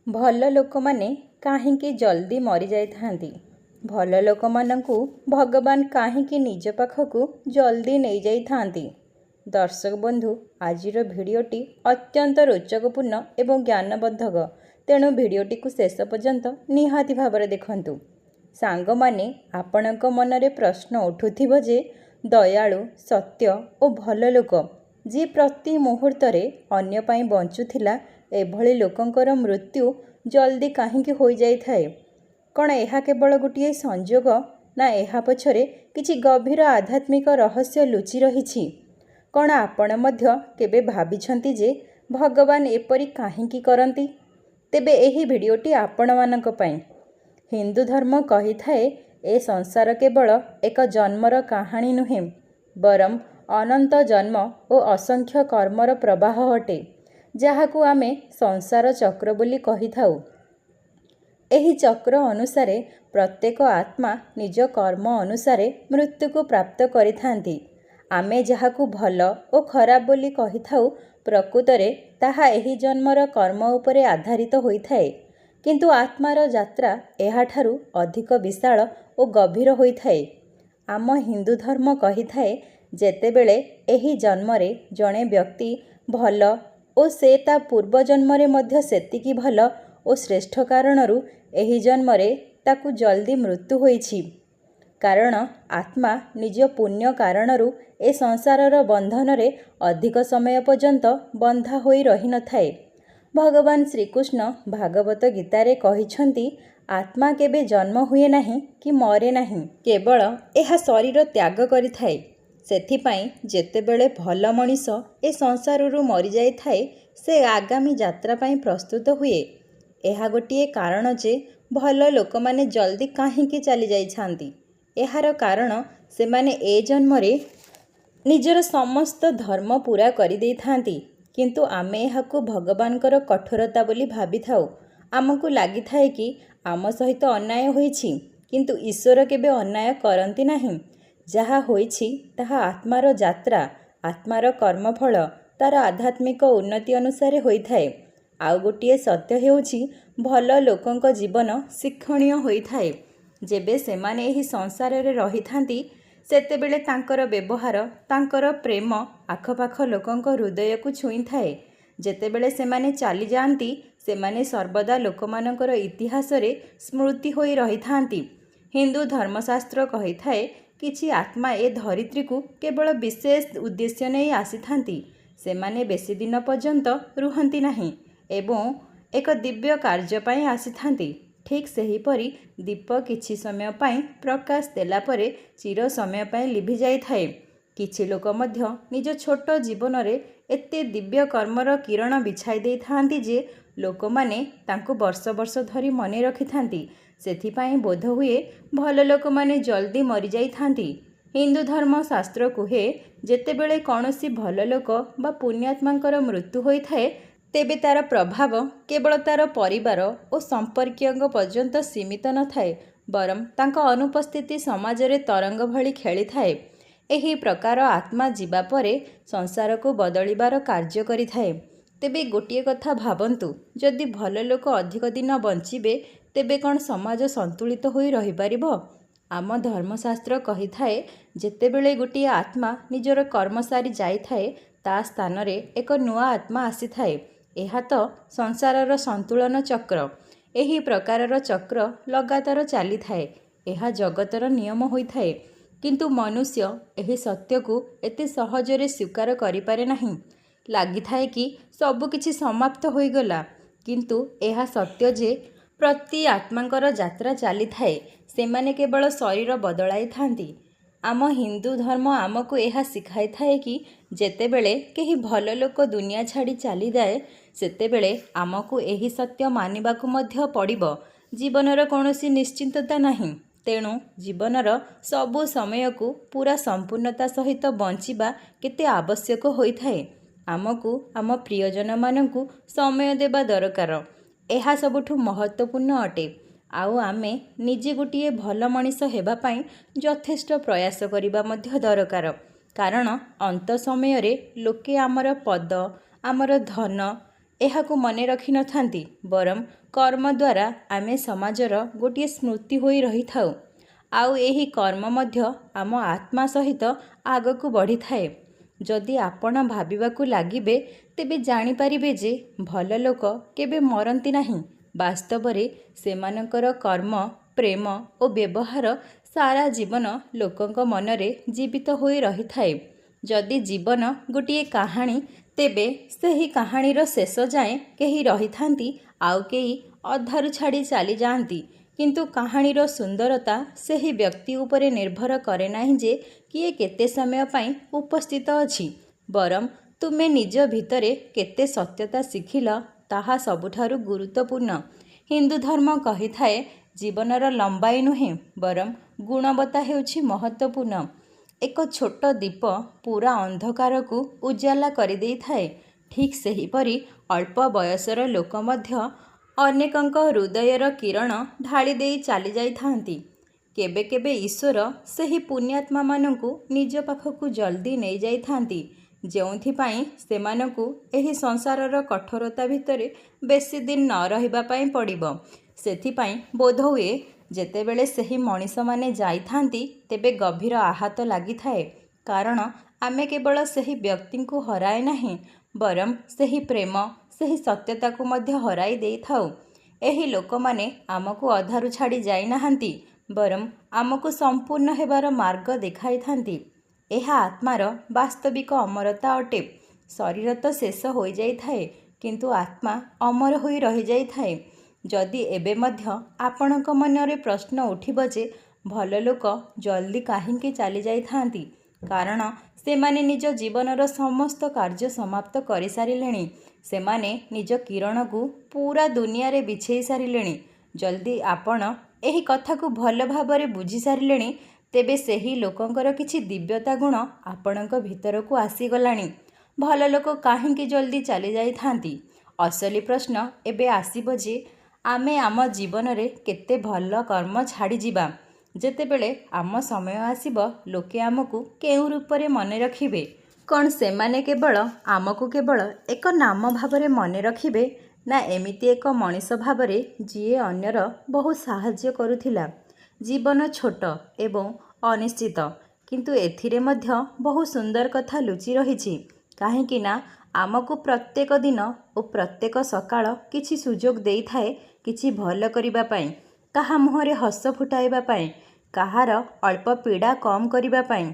ଭଲ ଲୋକମାନେ କାହିଁକି ଜଲ୍ଦି ମରିଯାଇଥାନ୍ତି? ଭଲ ଲୋକମାନଙ୍କୁ ଭଗବାନ କାହିଁକି ନିଜ ପାଖକୁ ଜଲ୍ଦି ନେଇଯାଇଥାନ୍ତି? ଦର୍ଶକ ବନ୍ଧୁ, ଆଜିର ଭିଡ଼ିଓଟି ଅତ୍ୟନ୍ତ ରୋଚକପୂର୍ଣ୍ଣ ଏବଂ ଜ୍ଞାନବର୍ଦ୍ଧକ। ତେଣୁ ଭିଡ଼ିଓଟିକୁ ଶେଷ ପର୍ଯ୍ୟନ୍ତ ନିହାତି ଭାବରେ ଦେଖନ୍ତୁ। ସାଙ୍ଗମାନେ, ଆପଣଙ୍କ ମନରେ ପ୍ରଶ୍ନ ଉଠୁଥିବ ଯେ ଦୟାଳୁ, ସତ୍ୟ ଓ ଭଲ ଲୋକ ଯିଏ ପ୍ରତି ମୁହୂର୍ତ୍ତରେ ଅନ୍ୟ ପାଇଁ ବଞ୍ଚୁଥିଲା, ଏଭଳି ଲୋକଙ୍କର ମୃତ୍ୟୁ ଜଲ୍ଦି କାହିଁକି ହୋଇଯାଇଥାଏ? କ'ଣ ଏହା କେବଳ ଗୋଟିଏ ସଂଯୋଗ, ନା ଏହା ପଛରେ କିଛି ଗଭୀର ଆଧ୍ୟାତ୍ମିକ ରହସ୍ୟ ଲୁଚି ରହିଛି? କ'ଣ ଆପଣ ମଧ୍ୟ କେବେ ଭାବିଛନ୍ତି ଯେ ଭଗବାନ ଏପରି କାହିଁକି କରନ୍ତି? ତେବେ ଏହି ଭିଡ଼ିଓଟି ଆପଣମାନଙ୍କ ପାଇଁ। ହିନ୍ଦୁ ଧର୍ମ କହିଥାଏ, ଏ ସଂସାର କେବଳ ଏକ ଜନ୍ମର କାହାଣୀ ନୁହେଁ, ବରଂ ଅନନ୍ତ ଜନ୍ମ ଓ ଅସଂଖ୍ୟ କର୍ମର ପ୍ରବାହ ଅଟେ, ଯାହାକୁ ଆମେ ସଂସାର ଚକ୍ର ବୋଲି କହିଥାଉ। ଏହି ଚକ୍ର ଅନୁସାରେ ପ୍ରତ୍ୟେକ ଆତ୍ମା ନିଜ କର୍ମ ଅନୁସାରେ ମୃତ୍ୟୁକୁ ପ୍ରାପ୍ତ କରିଥାନ୍ତି। ଆମେ ଯାହାକୁ ଭଲ ଓ ଖରାପ ବୋଲି କହିଥାଉ, ପ୍ରକୃତରେ ତାହା ଏହି ଜନ୍ମର କର୍ମ ଉପରେ ଆଧାରିତ ହୋଇଥାଏ। କିନ୍ତୁ ଆତ୍ମାର ଯାତ୍ରା ଏହାଠାରୁ ଅଧିକ ବିଶାଳ ଓ ଗଭୀର ହୋଇଥାଏ। ଆମ ହିନ୍ଦୁ ଧର୍ମ କହିଥାଏ, ଯେତେବେଳେ ଏହି ଜନ୍ମରେ ଜଣେ ବ୍ୟକ୍ତି ଭଲ ଓ ସେ ତା ପୂର୍ବ ଜନ୍ମରେ ମଧ୍ୟ ସେତିକି ଭଲ ଓ ଶ୍ରେଷ୍ଠ କାରଣରୁ ଏହି ଜନ୍ମରେ ତାକୁ ଜଲ୍ଦି ମୃତ୍ୟୁ ହୋଇଛି। କାରଣ ଆତ୍ମା ନିଜ ପୁଣ୍ୟ କାରଣରୁ ଏ ସଂସାରର ବନ୍ଧନରେ ଅଧିକ ସମୟ ପର୍ଯ୍ୟନ୍ତ ବନ୍ଧା ହୋଇ ରହିନଥାଏ। ଭଗବାନ ଶ୍ରୀକୃଷ୍ଣ ଭାଗବତ ଗୀତାରେ କହିଛନ୍ତି, ଆତ୍ମା କେବେ ଜନ୍ମ ହୁଏ ନାହିଁ କି ମରେ ନାହିଁ, କେବଳ ଏହା ଶରୀର ତ୍ୟାଗ କରିଥାଏ। ସେଥିପାଇଁ ଯେତେବେଳେ ଭଲ ମଣିଷ ଏ ସଂସାରରୁ ମରିଯାଇଥାଏ, ସେ ଆଗାମୀ ଯାତ୍ରା ପାଇଁ ପ୍ରସ୍ତୁତ ହୁଏ। ଏହା ଗୋଟିଏ କାରଣ ଯେ ଭଲ ଲୋକମାନେ ଜଲ୍ଦି କାହିଁକି ଚାଲିଯାଇଥାନ୍ତି। ଏହାର କାରଣ, ସେମାନେ ଏ ଜନ୍ମରେ ନିଜର ସମସ୍ତ ଧର୍ମ ପୂରା କରିଦେଇଥାନ୍ତି। କିନ୍ତୁ ଆମେ ଏହାକୁ ଭଗବାନଙ୍କର କଠୋରତା ବୋଲି ଭାବିଥାଉ। ଆମକୁ ଲାଗିଥାଏ କି ଆମ ସହିତ ଅନ୍ୟାୟ ହୋଇଛି, କିନ୍ତୁ ଈଶ୍ୱର କେବେ ଅନ୍ୟାୟ କରନ୍ତି ନାହିଁ। ଯାହା ହୋଇଛି ତାହା ଆତ୍ମାର ଯାତ୍ରା, ଆତ୍ମାର କର୍ମଫଳ, ତା'ର ଆଧ୍ୟାତ୍ମିକ ଉନ୍ନତି ଅନୁସାରେ ହୋଇଥାଏ। ଆଉ ଗୋଟିଏ ସତ୍ୟ ହେଉଛି, ଭଲ ଲୋକଙ୍କ ଜୀବନ ଶିକ୍ଷଣୀୟ ହୋଇଥାଏ। ଯେବେ ସେମାନେ ଏହି ସଂସାରରେ ରହିଥାନ୍ତି, ସେତେବେଳେ ତାଙ୍କର ବ୍ୟବହାର, ତାଙ୍କର ପ୍ରେମ ଆଖପାଖ ଲୋକଙ୍କ ହୃଦୟକୁ ଛୁଇଁଥାଏ। ଯେତେବେଳେ ସେମାନେ ଚାଲିଯାଆନ୍ତି, ସେମାନେ ସର୍ବଦା ଲୋକମାନଙ୍କର ଇତିହାସରେ ସ୍ମୃତି ହୋଇ ରହିଥାନ୍ତି। ହିନ୍ଦୁ ଧର୍ମଶାସ୍ତ୍ର କହିଥାଏ, କିଛି ଆତ୍ମା ଏ ଧରିତ୍ରୀକୁ କେବଳ ବିଶେଷ ଉଦ୍ଦେଶ୍ୟ ନେଇ ଆସିଥାନ୍ତି। ସେମାନେ ବେଶୀ ଦିନ ପର୍ଯ୍ୟନ୍ତ ରୁହନ୍ତି ନାହିଁ ଏବଂ ଏକ ଦିବ୍ୟ କାର୍ଯ୍ୟ ପାଇଁ ଆସିଥାନ୍ତି। ଠିକ୍ ସେହିପରି ଦୀପ କିଛି ସମୟ ପାଇଁ ପ୍ରକାଶ ଦେଲା ପରେ ଚିର ସମୟ ପାଇଁ ଲିଭି ଯାଇଥାଏ। କିଛି ଲୋକ ମଧ୍ୟ ନିଜ ଛୋଟ ଜୀବନରେ ଏତେ ଦିବ୍ୟ କର୍ମର କିରଣ ବିଛାଇ ଦେଇଥାନ୍ତି ଯେ ଲୋକମାନେ ତାଙ୍କୁ ବର୍ଷ ବର୍ଷ ଧରି ମନେ ରଖିଥାନ୍ତି। ସେଥିପାଇଁ ବୋଧହୁଏ ଭଲ ଲୋକମାନେ ଜଲ୍ଦି ମରିଯାଇଥାନ୍ତି। ହିନ୍ଦୁ ଧର୍ମ ଶାସ୍ତ୍ର କୁହେ, ଯେତେବେଳେ କୌଣସି ଭଲ ଲୋକ ବା ପୁଣ୍ୟାତ୍ମାଙ୍କର ମୃତ୍ୟୁ ହୋଇଥାଏ, ତେବେ ତା'ର ପ୍ରଭାବ କେବଳ ତା'ର ପରିବାର ଓ ସମ୍ପର୍କୀୟଙ୍କ ପର୍ଯ୍ୟନ୍ତ ସୀମିତ ନଥାଏ, ବରଂ ତାଙ୍କ ଅନୁପସ୍ଥିତି ସମାଜରେ ତରଙ୍ଗ ଭଳି ଖେଳିଥାଏ। ଏହି ପ୍ରକାର ଆତ୍ମା ଯିବା ପରେ ସଂସାରକୁ ବଦଳିବାର କାର୍ଯ୍ୟ କରିଥାଏ। ତେବେ ଗୋଟିଏ କଥା ଭାବନ୍ତୁ, ଯଦି ଭଲ ଲୋକ ଅଧିକ ଦିନ ବଞ୍ଚିବେ, ତେବେ କ'ଣ ସମାଜ ସନ୍ତୁଳିତ ହୋଇ ରହିପାରିବ? ଆମ ଧର୍ମଶାସ୍ତ୍ର କହିଥାଏ, ଯେତେବେଳେ ଗୋଟିଏ ଆତ୍ମା ନିଜର କର୍ମ ସାରି ଯାଇଥାଏ, ତା ସ୍ଥାନରେ ଏକ ନୂଆ ଆତ୍ମା ଆସିଥାଏ। ଏହା ତ ସଂସାରର ସନ୍ତୁଳନ ଚକ୍ର। ଏହି ପ୍ରକାରର ଚକ୍ର ଲଗାତାର ଚାଲିଥାଏ। ଏହା ଜଗତର ନିୟମ ହୋଇଥାଏ। କିନ୍ତୁ ମନୁଷ୍ୟ ଏହି ସତ୍ୟକୁ ଏତେ ସହଜରେ ସ୍ୱୀକାର କରିପାରେ ନାହିଁ। ଲାଗିଥାଏ କି ସବୁକିଛି ସମାପ୍ତ ହୋଇଗଲା। କିନ୍ତୁ ଏହା ସତ୍ୟ ଯେ ପ୍ରତି ଆତ୍ମାଙ୍କର ଯାତ୍ରା ଚାଲିଥାଏ। ସେମାନେ କେବଳ ଶରୀର ବଦଳାଇଥାନ୍ତି। ଆମ ହିନ୍ଦୁ ଧର୍ମ ଆମକୁ ଏହା ଶିଖାଇଥାଏ କି ଯେତେବେଳେ କେହି ଭଲ ଲୋକ ଦୁନିଆ ଛାଡ଼ି ଚାଲିଯାଏ, ସେତେବେଳେ ଆମକୁ ଏହି ସତ୍ୟ ମାନିବାକୁ ମଧ୍ୟ ପଡ଼ିବ, ଜୀବନର କୌଣସି ନିଶ୍ଚିତତା ନାହିଁ। ତେଣୁ ଜୀବନର ସବୁ ସମୟକୁ ପୁରା ସମ୍ପୂର୍ଣ୍ଣତା ସହିତ ବଞ୍ଚିବା କେତେ ଆବଶ୍ୟକ ହୋଇଥାଏ। ଆମକୁ ଆମ ପ୍ରିୟଜନମାନଙ୍କୁ ସମୟ ଦେବା ଦରକାର। ଏହା ସବୁଠୁ ମହତ୍ତ୍ୱପୂର୍ଣ୍ଣ ଅଟେ। ଆଉ ଆମେ ନିଜେ ଗୋଟିଏ ଭଲ ମଣିଷ ହେବା ପାଇଁ ଯଥେଷ୍ଟ ପ୍ରୟାସ କରିବା ମଧ୍ୟ ଦରକାର। କାରଣ ଅନ୍ତ ସମୟରେ ଲୋକେ ଆମର ପଦ, ଆମର ଧନ ଏହାକୁ ମନେ ରଖିନଥାନ୍ତି, ବରଂ କର୍ମ ଦ୍ୱାରା ଆମେ ସମାଜର ଗୋଟିଏ ସ୍ମୃତି ହୋଇ ରହିଥାଉ। ଆଉ ଏହି କର୍ମ ମଧ୍ୟ ଆମ ଆତ୍ମା ସହିତ ଆଗକୁ ବଢ଼ିଥାଏ। ଯଦି ଆପଣ ଭାବିବାକୁ ଲାଗିବେ, ତେବେ ଜାଣିପାରିବେ ଯେ ଭଲ ଲୋକ କେବେ ମରନ୍ତି ନାହିଁ। ବାସ୍ତବରେ ସେମାନଙ୍କର କର୍ମ, ପ୍ରେମ ଓ ବ୍ୟବହାର ସାରା ଜୀବନ ଲୋକଙ୍କ ମନରେ ଜୀବିତ ହୋଇ ରହିଥାଏ। ଯଦି ଜୀବନ ଗୋଟିଏ କାହାଣୀ, ତେବେ ସେହି କାହାଣୀର ଶେଷ ଯାଏଁ କେହି ରହିଥାନ୍ତି, ଆଉ କେହି ଅଧାରୁ ଛାଡ଼ି ଚାଲିଯାଆନ୍ତି। କିନ୍ତୁ କାହାଣୀର ସୁନ୍ଦରତା ସେହି ବ୍ୟକ୍ତି ଉପରେ ନିର୍ଭର କରେ ନାହିଁ ଯେ କିଏ କେତେ ସମୟ ପାଇଁ ଉପସ୍ଥିତ ଅଛି, ବରଂ ତୁମେ ନିଜ ଭିତରେ କେତେ ସତ୍ୟତା ଶିଖିଲ, ତାହା ସବୁଠାରୁ ଗୁରୁତ୍ୱପୂର୍ଣ୍ଣ। ହିନ୍ଦୁ ଧର୍ମ କହିଥାଏ, ଜୀବନର ଲମ୍ବାଇ ନୁହେଁ, ବରଂ ଗୁଣବତ୍ତା ହେଉଛି ମହତ୍ତ୍ୱପୂର୍ଣ୍ଣ। ଏକ ଛୋଟ ଦୀପ ପୂରା ଅନ୍ଧକାରକୁ ଉଜାଲା କରିଦେଇଥାଏ। ଠିକ୍ ସେହିପରି ଅଳ୍ପ ବୟସର ଲୋକ ମଧ୍ୟ ଅନେକଙ୍କ ହୃଦୟର କିରଣ ଢାଳି ଦେଇ ଚାଲିଯାଇଥାନ୍ତି। କେବେ କେବେ ଈଶ୍ୱର ସେହି ପୁଣ୍ୟାତ୍ମାମାନଙ୍କୁ ନିଜ ପାଖକୁ ଜଲ୍ଦି ନେଇଯାଇଥାନ୍ତି, ଯେଉଁଥିପାଇଁ ସେମାନଙ୍କୁ ଏହି ସଂସାରର କଠୋରତା ଭିତରେ ବେଶୀ ଦିନ ନ ରହିବା ପାଇଁ ପଡ଼ିବ। ସେଥିପାଇଁ ବୋଧହୁଏ ଯେତେବେଳେ ସେହି ମଣିଷମାନେ ଯାଇଥାନ୍ତି, ତେବେ ଗଭୀର ଆଘାତ ଲାଗିଥାଏ। କାରଣ ଆମେ କେବଳ ସେହି ବ୍ୟକ୍ତିଙ୍କୁ ହରାଏ ନାହିଁ, ବରଂ ସେହି ପ୍ରେମ, ସେହି ସତ୍ୟତାକୁ ମଧ୍ୟ ହରାଇ ଦେଇଥାଉ। ଏହି ଲୋକମାନେ ଆମକୁ ଅଧାରୁ ଛାଡ଼ି ଯାଇନାହାନ୍ତି, ବରଂ ଆମକୁ ସମ୍ପୂର୍ଣ୍ଣ ହେବାର ମାର୍ଗ ଦେଖାଇଥାନ୍ତି। ଏହା ଆତ୍ମାର ବାସ୍ତବିକ ଅମରତା ଅଟେ। ଶରୀର ତ ଶେଷ ହୋଇଯାଇଥାଏ, କିନ୍ତୁ ଆତ୍ମା ଅମର ହୋଇ ରହିଯାଇଥାଏ। ଯଦି ଏବେ ମଧ୍ୟ ଆପଣଙ୍କ ମନରେ ପ୍ରଶ୍ନ ଉଠିବ ଯେ ଭଲ ଲୋକ ଜଲ୍ଦି କାହିଁକି ଚାଲିଯାଇଥାନ୍ତି, କାରଣ ସେମାନେ ନିଜ ଜୀବନର ସମସ୍ତ କାର୍ଯ୍ୟ ସମାପ୍ତ କରିସାରିଲେଣି। ସେମାନେ ନିଜ କିରଣକୁ ପୂରା ଦୁନିଆରେ ବିଛେଇ ସାରିଲେଣି। ଯଦି ଆପଣ ଏହି କଥାକୁ ଭଲ ଭାବରେ ବୁଝିସାରିଲେଣି, ତେବେ ସେହି ଲୋକଙ୍କର କିଛି ଦିବ୍ୟତା ଗୁଣ ଆପଣଙ୍କ ଭିତରକୁ ଆସିଗଲାଣି। ଭଲ ଲୋକ କାହିଁକି ଜଲ୍ଦି ଚାଲିଯାଇଥାନ୍ତି? ଅସଲି ପ୍ରଶ୍ନ ଏବେ ଆସିବ ଯେ ଆମେ ଆମ ଜୀବନରେ କେତେ ଭଲ କର୍ମ ଛାଡ଼ିଯିବା। ଯେତେବେଳେ ଆମ ସମୟ ଆସିବ, ଲୋକେ ଆମକୁ କେଉଁ ରୂପରେ ମନେ ରଖିବେ? କ'ଣ ସେମାନେ କେବଳ ଆମକୁ କେବଳ ଏକ ନାମ ଭାବରେ ମନେ ରଖିବେ, ନା ଏମିତି ଏକ ମଣିଷ ଭାବରେ ଯିଏ ଅନ୍ୟର ବହୁ ସାହାଯ୍ୟ କରୁଥିଲା? ଜୀବନ ଛୋଟ ଏବଂ ଅନିଶ୍ଚିତ, କିନ୍ତୁ ଏଥିରେ ମଧ୍ୟ ବହୁ ସୁନ୍ଦର କଥା ଲୁଚି ରହିଛି। କାହିଁକି ନା ଆମକୁ ପ୍ରତ୍ୟେକ ଦିନ ଓ ପ୍ରତ୍ୟେକ ସକାଳ କିଛି ସୁଯୋଗ ଦେଇଥାଏ କିଛି ଭଲ କରିବା ପାଇଁ, କାହା ମୁହଁରେ ହସ ଫୁଟାଇବା ପାଇଁ, କାହାର ଅଳ୍ପ ପୀଡ଼ା କମ୍ କରିବା ପାଇଁ।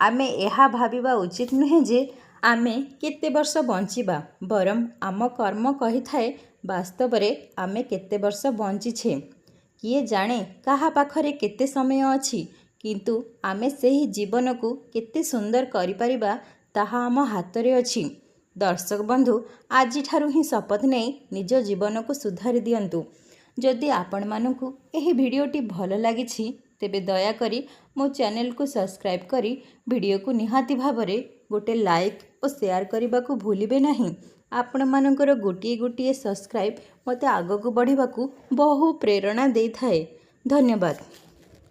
ଆମେ ଏହା ଭାବିବା ଉଚିତ ନୁହେଁ ଯେ ଆମେ କେତେ ବର୍ଷ ବଞ୍ଚିବା, ବରଂ ଆମ କର୍ମ କହିଥାଏ ବାସ୍ତବରେ ଆମେ କେତେ ବର୍ଷ ବଞ୍ଚିଛେ। କିଏ ଜାଣେ କାହା ପାଖରେ କେତେ ସମୟ ଅଛି, କିନ୍ତୁ ଆମେ ସେହି ଜୀବନକୁ କେତେ ସୁନ୍ଦର କରିପାରିବା, ତାହା ଆମ ହାତରେ ଅଛି। ଦର୍ଶକ ବନ୍ଧୁ, ଆଜିଠାରୁ ହିଁ ଶପଥ ନେଇ ନିଜ ଜୀବନକୁ ସୁଧାରି ଦିଅନ୍ତୁ। ଯଦି ଆପଣମାନଙ୍କୁ ଏହି ଭିଡ଼ିଓଟି ଭଲ ଲାଗିଛି, ତେବେ ଦୟାକରି ମୋ ଚ୍ୟାନେଲକୁ ସବସ୍କ୍ରାଇବ୍ କରି ଭିଡ଼ିଓକୁ ନିହାତି ଭାବରେ ଗୋଟେ ଲାଇକ୍ ଓ ସେୟାର କରିବାକୁ ଭୁଲିବେ ନାହିଁ। ଆପଣମାନଙ୍କର ଗୋଟିଏ ଗୋଟିଏ ସବସ୍କ୍ରାଇବ୍ ମୋତେ ଆଗକୁ ବଢ଼ିବାକୁ ବହୁ ପ୍ରେରଣା ଦେଇଥାଏ। ଧନ୍ୟବାଦ।